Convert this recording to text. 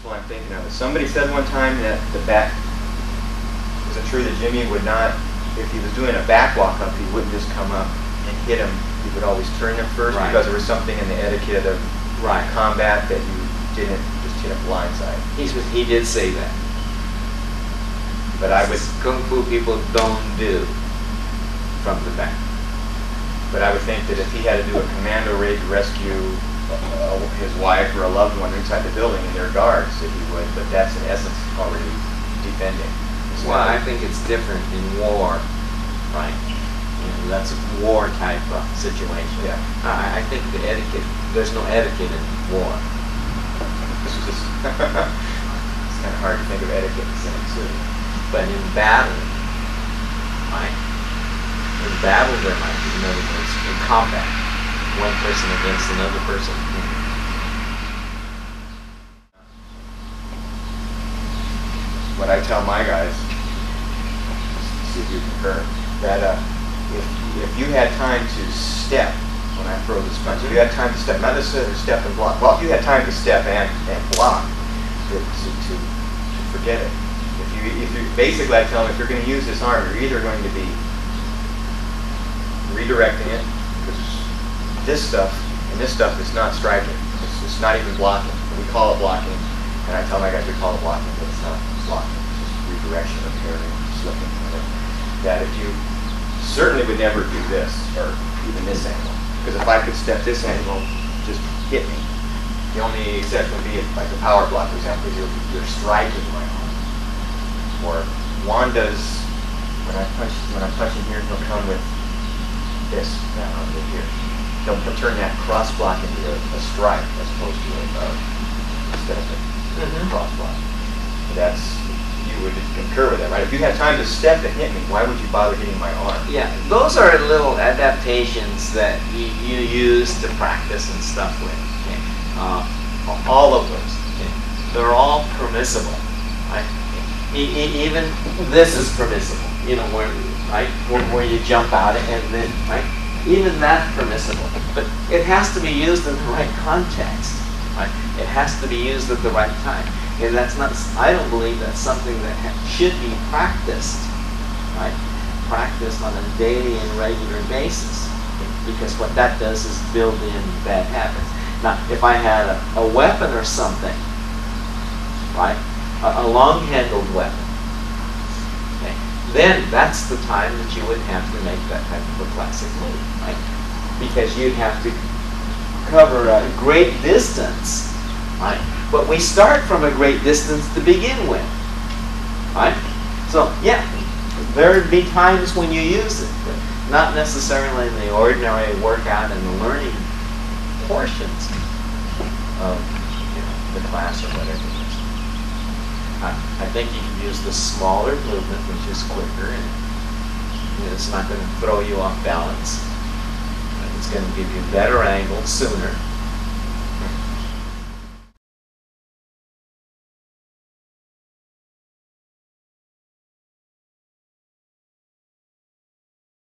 example I'm thinking of is somebody said one time that the back, was it true that Jimmy would not, if he was doing a back walk up, he wouldn't just come up and hit him. He would always turn him first because there was something in the etiquette of combat that you didn't just hit a blindside. He did say that. But I would, Kung Fu people don't do from the back. But I would think that if he had to do a commando raid to rescue his wife or a loved one inside the building and their guards, that he would. But that's in essence already defending. Well, I think it's different in war, right? You know, that's a war type of situation. Yeah. I think the etiquette, there's no etiquette in war. This is just, it's kind of hard to think of etiquette in the same city. But in battle, right? In battle there might be, in other words, in combat, one person against another person. What I tell my guys, see if you concur, that if you had time to step when I throw this punch, if you had time to step, not necessarily step and block, well, if you had time to step and block, to forget it. If you basically, I tell them, if you're going to use this arm, you're either going to be redirecting it, because this stuff, and this stuff is not striking. It's not even blocking. We call it blocking, and I tell my guys we call it blocking, but it's not blocking. It's just redirection of parrying, slipping, whatever. That if you certainly would never do this, or even this angle, because if I could step this angle, just hit me. The only exception would be if, like a power block, for example, you're striking my arm. Or Wanda's, when I'm punching here, he'll come with this down under here. He'll turn that cross block into a strike as opposed to instead of a cross block. That's, you would concur with that, right? If you had time to step and hit me, why would you bother hitting my arm? Yeah, those are little adaptations that you use to practice and stuff with. Okay? All of those, okay? They're all permissible, right? Even this is permissible, you know, where you jump out and then, right? Even that's permissible, but it has to be used in the right context, right? It has to be used at the right time, and that's not. I don't believe that's something that should be practiced, right? Practiced on a daily and regular basis, because what that does is build in bad habits. Now, if I had a weapon or something, right? A long-handled weapon, okay, then that's the time that you would have to make that type of a classic move, right? Because you'd have to cover a great distance, right? But we start from a great distance to begin with, right? So, yeah, there'd be times when you use it, but not necessarily in the ordinary workout and the learning portions of, you know, the class or whatever. I think you can use the smaller movement, which is quicker, and you know, it's not going to throw you off balance. It's going to give you better angles sooner.